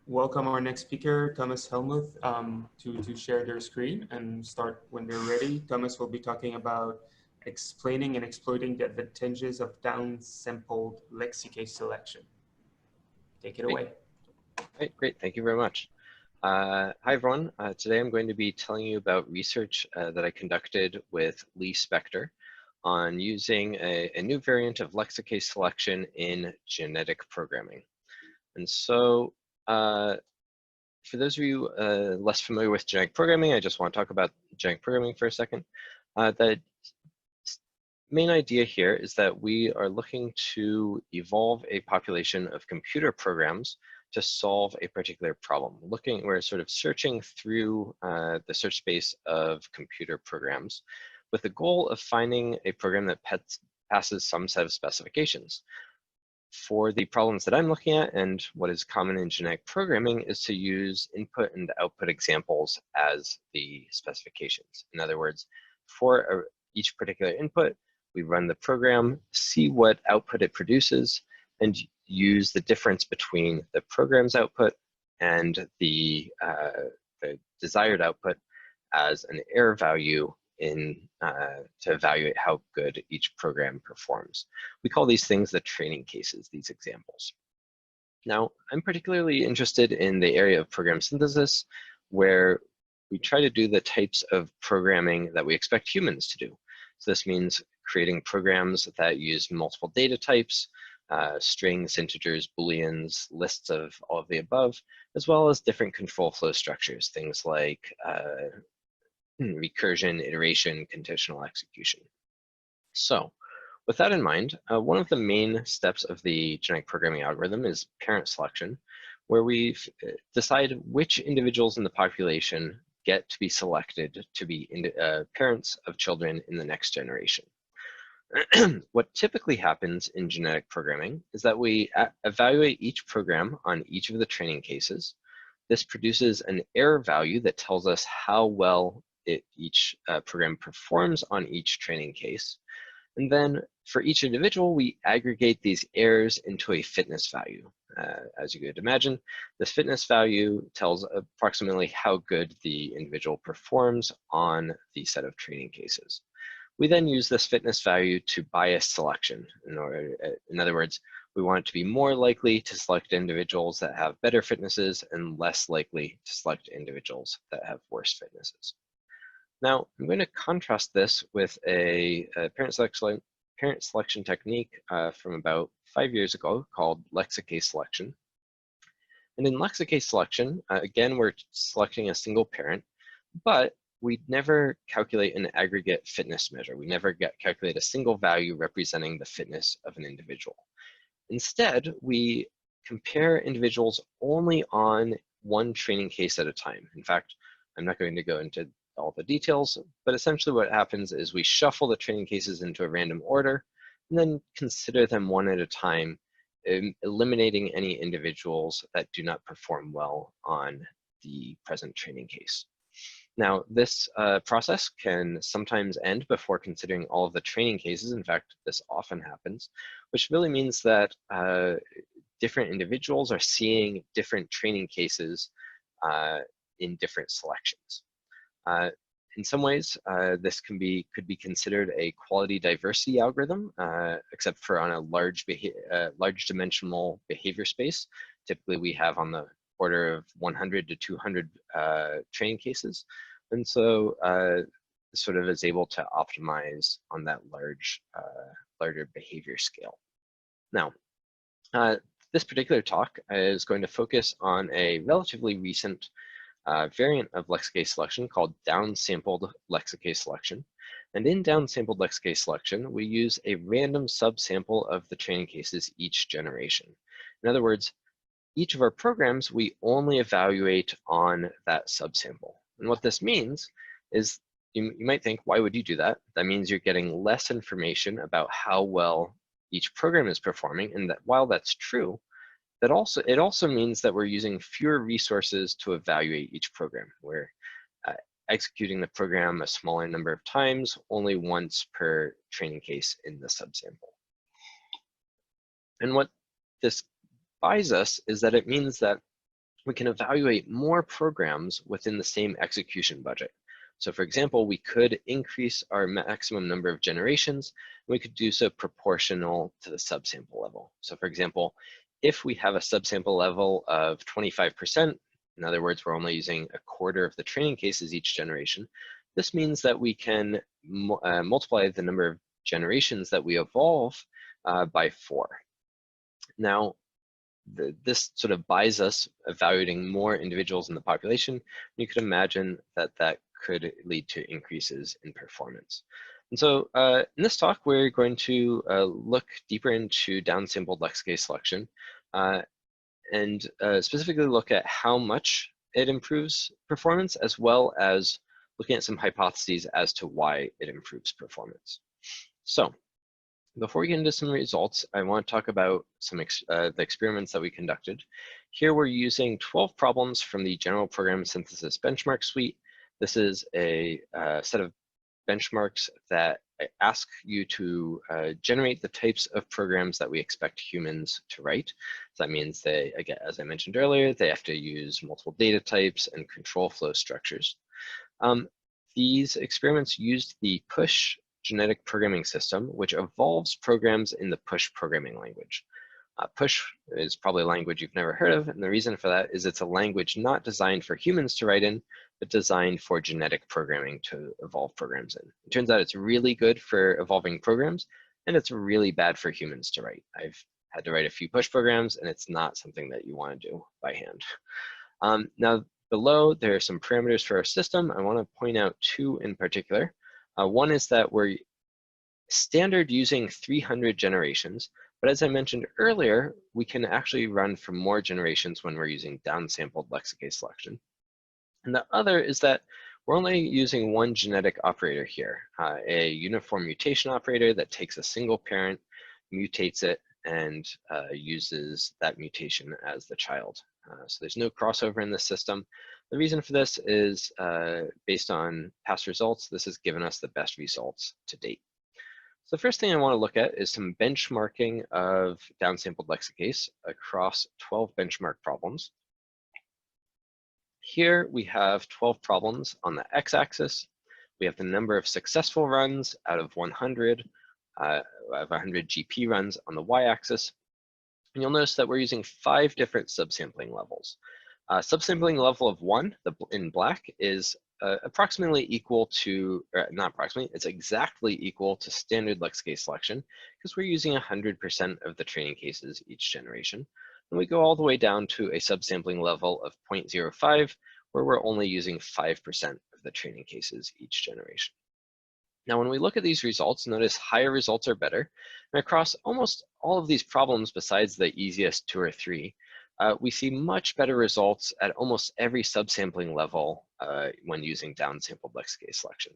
welcome our next speaker, Thomas Helmuth, to share their screen and start when they're ready. Thomas will be talking about explaining and exploiting the advantages of downsampled Lexicase selection. Take it away. Great. Thank you very much. Hi, everyone. Today I'm going to be telling you about research that I conducted with Lee Spector on using a new variant of Lexicase selection in genetic programming. And so for those of you less familiar with genetic programming, I just want to talk about genetic programming for a second. The main idea here is that we are looking to evolve a population of computer programs to solve a particular problem. We're sort of searching through the search space of computer programs with the goal of finding a program that passes some set of specifications. For the problems that I'm looking at, and what is common in genetic programming, is to use input and output examples as the specifications. In other words, for each particular input, we run the program, see what output it produces, and use the difference between the program's output and the desired output as an error value to evaluate how good each program performs. We call these things the training cases, these examples. Now, I'm particularly interested in the area of program synthesis, where we try to do the types of programming that we expect humans to do. So this means creating programs that use multiple data types, strings, integers, booleans, lists of all of the above, as well as different control flow structures, things like recursion, iteration, conditional execution. So with that in mind, one of the main steps of the genetic programming algorithm is parent selection, where we decide which individuals in the population get to be selected to be parents of children in the next generation. What typically happens in genetic programming is that we evaluate each program on each of the training cases. This produces an error value that tells us how well each program performs on each training case. And then for each individual, we aggregate these errors into a fitness value. As you could imagine, this fitness value tells approximately how good the individual performs on the set of training cases. We then use this fitness value to bias selection. In other words, we want it to be more likely to select individuals that have better fitnesses and less likely to select individuals that have worse fitnesses. Now, I'm going to contrast this with a parent selection technique from about 5 years ago called Lexicase selection. And in Lexicase selection, again, we're selecting a single parent, but we never calculate an aggregate fitness measure. We never calculate a single value representing the fitness of an individual. Instead, we compare individuals only on one training case at a time. In fact, I'm not going to go into all the details, but essentially what happens is we shuffle the training cases into a random order and then consider them one at a time, eliminating any individuals that do not perform well on the present training case. Now, this process can sometimes end before considering all of the training cases. In fact, this often happens, which really means that different individuals are seeing different training cases in different selections. In some ways, this could be considered a quality diversity algorithm, except for on a large dimensional behavior space. Typically, we have on the order of 100 to 200 training cases. And so sort of is able to optimize on that larger behavior scale. Now, this particular talk is going to focus on a relatively recent variant of Lexicase selection called downsampled Lexicase selection. And in downsampled Lexicase selection, we use a random subsample of the training cases each generation. In other words, each of our programs, we only evaluate on that subsample. And what this means is, you might think, why would you do that? That means you're getting less information about how well each program is performing. And that while that's true, it also means that we're using fewer resources to evaluate each program. We're executing the program a smaller number of times, only once per training case in the subsample. And what this buys us is that it means that we can evaluate more programs within the same execution budget. So for example, we could increase our maximum number of generations. We could do so proportional to the subsample level. So for example, if we have a subsample level of 25%, in other words, we're only using a quarter of the training cases each generation, this means that we can multiply the number of generations that we evolve by 4. Now, this sort of buys us evaluating more individuals in the population. You could imagine that that could lead to increases in performance. And so in this talk, we're going to look deeper into downsampled Lexicase selection and specifically look at how much it improves performance, as well as looking at some hypotheses as to why it improves performance. So before we get into some results, I want to talk about some the experiments that we conducted. Here we're using 12 problems from the General Program Synthesis Benchmark Suite. This is a set of benchmarks that ask you to generate the types of programs that we expect humans to write. So that means they, again, as I mentioned earlier, they have to use multiple data types and control flow structures. These experiments used the push genetic programming system, which evolves programs in the push programming language. Push is probably a language you've never heard of, and the reason for that is it's a language not designed for humans to write in, but designed for genetic programming to evolve programs in. It turns out it's really good for evolving programs, and it's really bad for humans to write. I've had to write a few push programs, and it's not something that you want to do by hand. Now, below, there are some parameters for our system. I want to point out 2 in particular. One is that we're standard using 300 generations, but as I mentioned earlier, we can actually run for more generations when we're using downsampled Lexicase selection. And the other is that we're only using one genetic operator here, a uniform mutation operator that takes a single parent, mutates it, and uses that mutation as the child. So there's no crossover in the system. The reason for this is based on past results. This has given us the best results to date. So the first thing I want to look at is some benchmarking of downsampled Lexicase across 12 benchmark problems. Here we have 12 problems on the x-axis. We have the number of successful runs out of 100, GP runs on the y-axis. And you'll notice that we're using 5 different subsampling levels. Subsampling level of 1, in black, is approximately equal to, or not approximately, it's exactly equal to standard Lexicase selection, because we're using 100% of the training cases each generation. And we go all the way down to a subsampling level of 0.05, where we're only using 5% of the training cases each generation. Now, when we look at these results, notice higher results are better. And across almost all of these problems, besides the easiest 2 or 3, we see much better results at almost every subsampling level when using downsampled Lexicase selection.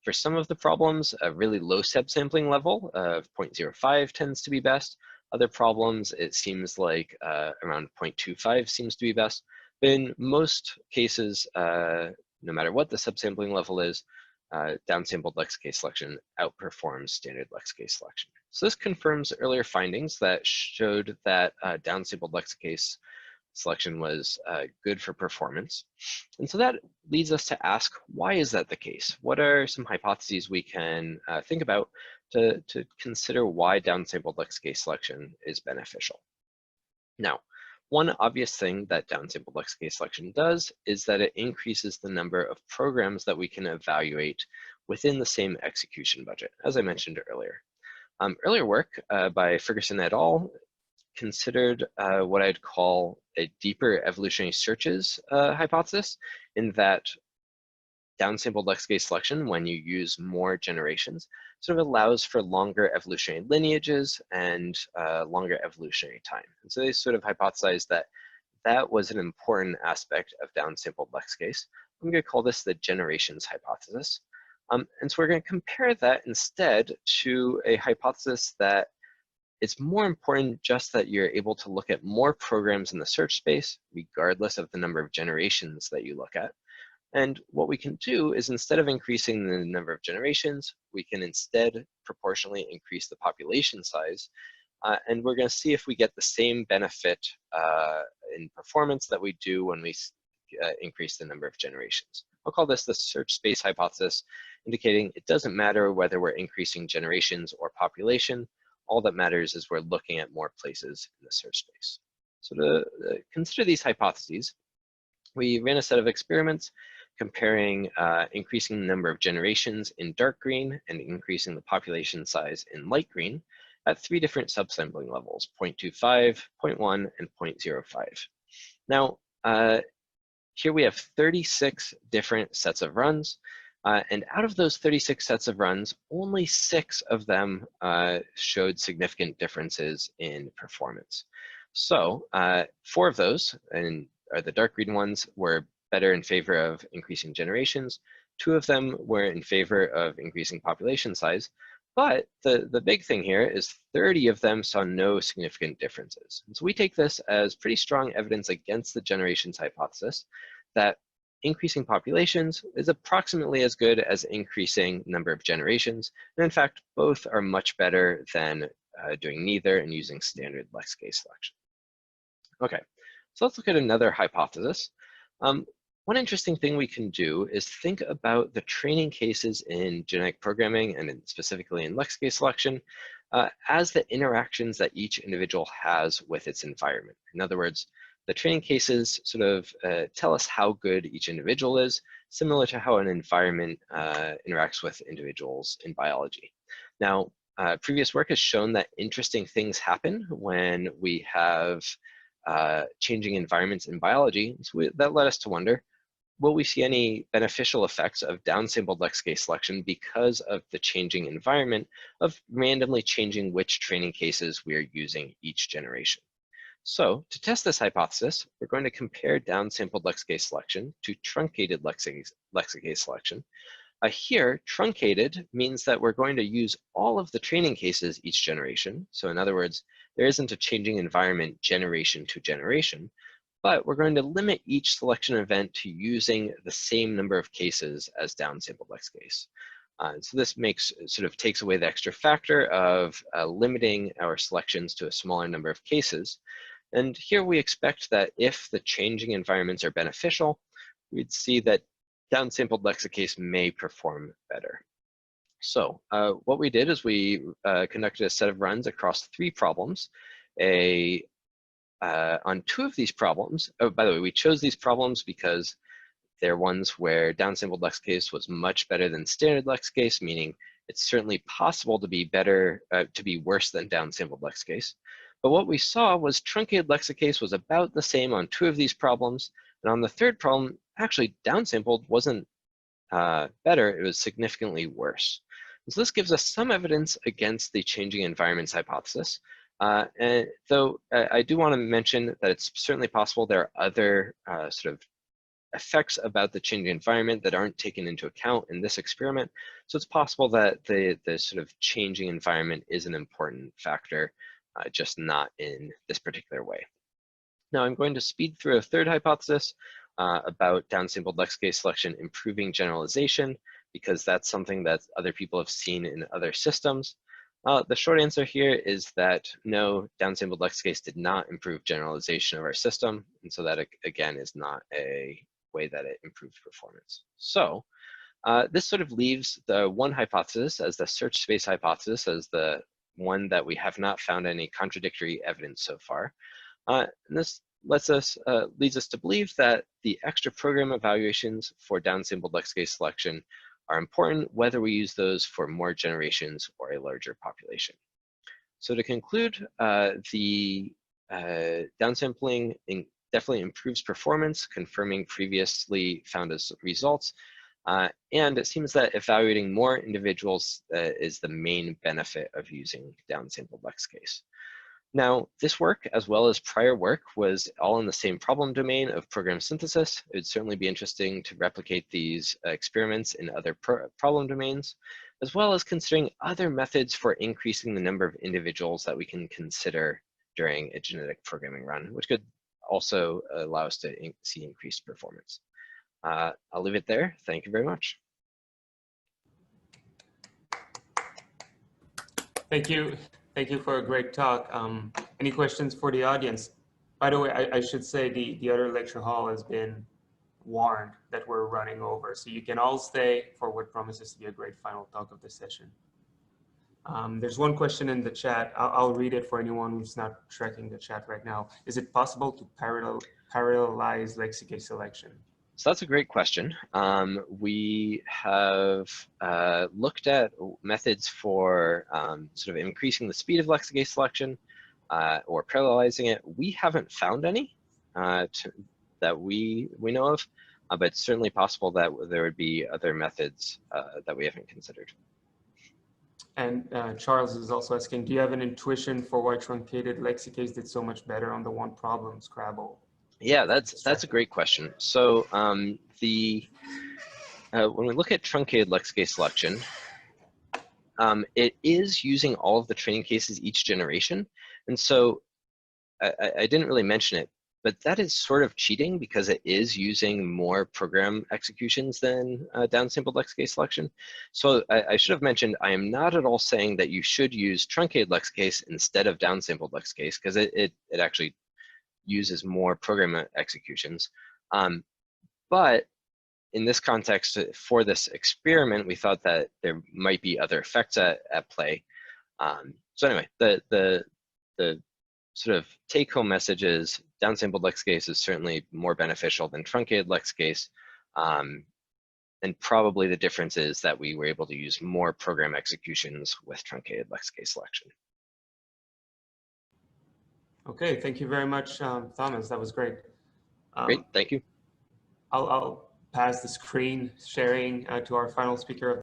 For some of the problems, a really low subsampling level of 0.05 tends to be best. Other problems, it seems like around 0.25 seems to be best. But in most cases, no matter what the subsampling level is, downsampled Lexicase selection outperforms standard Lexicase selection. So this confirms earlier findings that showed that downsampled Lexicase selection was good for performance. And so that leads us to ask, why is that the case? What are some hypotheses we can think about to consider why downsampled Lexicase selection is beneficial? Now, one obvious thing that downsampled Lexicase selection does is that it increases the number of programs that we can evaluate within the same execution budget, as I mentioned earlier. Earlier work by Ferguson et al. Considered what I'd call a deeper evolutionary searches hypothesis, in that downsampled Lexicase selection, when you use more generations, sort of allows for longer evolutionary lineages and longer evolutionary time. And so they sort of hypothesized that that was an important aspect of downsampled Lexicase. I'm going to call this the generations hypothesis. And so we're going to compare that instead to a hypothesis that it's more important just that you're able to look at more programs in the search space, regardless of the number of generations that you look at. And what we can do is, instead of increasing the number of generations, we can instead proportionally increase the population size. And we're going to see if we get the same benefit in performance that we do when we increase the number of generations. I'll call this the search space hypothesis, indicating it doesn't matter whether we're increasing generations or population. All that matters is we're looking at more places in the search space. So to consider these hypotheses, we ran a set of experiments comparing increasing the number of generations in dark green and increasing the population size in light green at 3 different subsampling levels, 0.25, 0.1, and 0.05. Now, here we have 36 different sets of runs, and out of those 36 sets of runs, only 6 of them showed significant differences in performance. So 4 of those, and are the dark green ones, were better in favor of increasing generations. 2 of them were in favor of increasing population size. But the big thing here is 30 of them saw no significant differences. And so we take this as pretty strong evidence against the generations hypothesis that increasing populations is approximately as good as increasing number of generations. And in fact, both are much better than doing neither and using standard Lexicase selection. Okay, so let's look at another hypothesis. One interesting thing we can do is think about the training cases in genetic programming and specifically in Lexicase selection as the interactions that each individual has with its environment. In other words, the training cases sort of tell us how good each individual is, similar to how an environment interacts with individuals in biology. Now, previous work has shown that interesting things happen when we have changing environments in biology. So that led us to wonder, will we see any beneficial effects of downsampled Lexicase selection because of the changing environment of randomly changing which training cases we are using each generation? So to test this hypothesis, we're going to compare downsampled Lexicase selection to truncated Lexicase selection. Here, truncated means that we're going to use all of the training cases each generation. So in other words, there isn't a changing environment generation to generation, but we're going to limit each selection event to using the same number of cases as downsampled Lexicase. So this takes away the extra factor of limiting our selections to a smaller number of cases. And here we expect that if the changing environments are beneficial, we'd see that downsampled Lexicase may perform better. So what we did is we conducted a set of runs across 3 problems. On 2 of these problems, oh, by the way, we chose these problems because they're ones where downsampled Lexicase was much better than standard Lexicase, meaning it's certainly possible to be worse than downsampled Lexicase. But what we saw was truncated Lexicase was about the same on 2 of these problems, and on the 3rd problem, actually downsampled wasn't better, it was significantly worse. And so this gives us some evidence against the changing environments hypothesis. And though I do want to mention that it's certainly possible there are other sort of effects about the changing environment that aren't taken into account in this experiment. So it's possible that the sort of changing environment is an important factor, just not in this particular way. Now I'm going to speed through a 3rd hypothesis about downsampled Lexicase selection improving generalization, because that's something that other people have seen in other systems. The short answer here is that no, downsampled Lexicase did not improve generalization of our system, and so that again is not a way that it improves performance. So this sort of leaves the one hypothesis as the search space hypothesis as the one that we have not found any contradictory evidence so far. And this leads us to believe that the extra program evaluations for downsampled Lexicase selection are important whether we use those for more generations or a larger population. So to conclude, the downsampling definitely improves performance, confirming previously found as results. And it seems that evaluating more individuals is the main benefit of using downsampled Lexicase. Now, this work, as well as prior work, was all in the same problem domain of program synthesis. It would certainly be interesting to replicate these experiments in other problem domains, as well as considering other methods for increasing the number of individuals that we can consider during a genetic programming run, which could also allow us to see increased performance. I'll leave it there. Thank you very much. Thank you. Thank you for a great talk. Any questions for the audience? By the way, I should say the other lecture hall has been warned that we're running over. So you can all stay for what promises to be a great final talk of the session. There's one question in the chat. I'll read it for anyone who's not tracking the chat right now. Is it possible to parallelize Lexicase selection? So that's a great question. We have looked at methods for sort of increasing the speed of Lexicase selection or parallelizing it. We haven't found any that we know of, but it's certainly possible that there would be other methods that we haven't considered. And Charles is also asking, do you have an intuition for why truncated Lexicase did so much better on the one problem, Scrabble? Yeah, that's a great question. So when we look at truncated Lexicase selection, it is using all of the training cases each generation. And so I didn't really mention it, but that is sort of cheating because it is using more program executions than downsampled Lexicase selection. So I should have mentioned, I am not at all saying that you should use truncated Lexicase instead of downsampled Lexicase, because it actually uses more program executions. But in this context, for this experiment, we thought that there might be other effects at play. So anyway, the sort of take-home message is downsampled Lexicase is certainly more beneficial than truncated Lexicase. And probably the difference is that we were able to use more program executions with truncated Lexicase selection. Okay, thank you very much, Thomas. That was great. Great, thank you. I'll pass the screen sharing to our final speaker of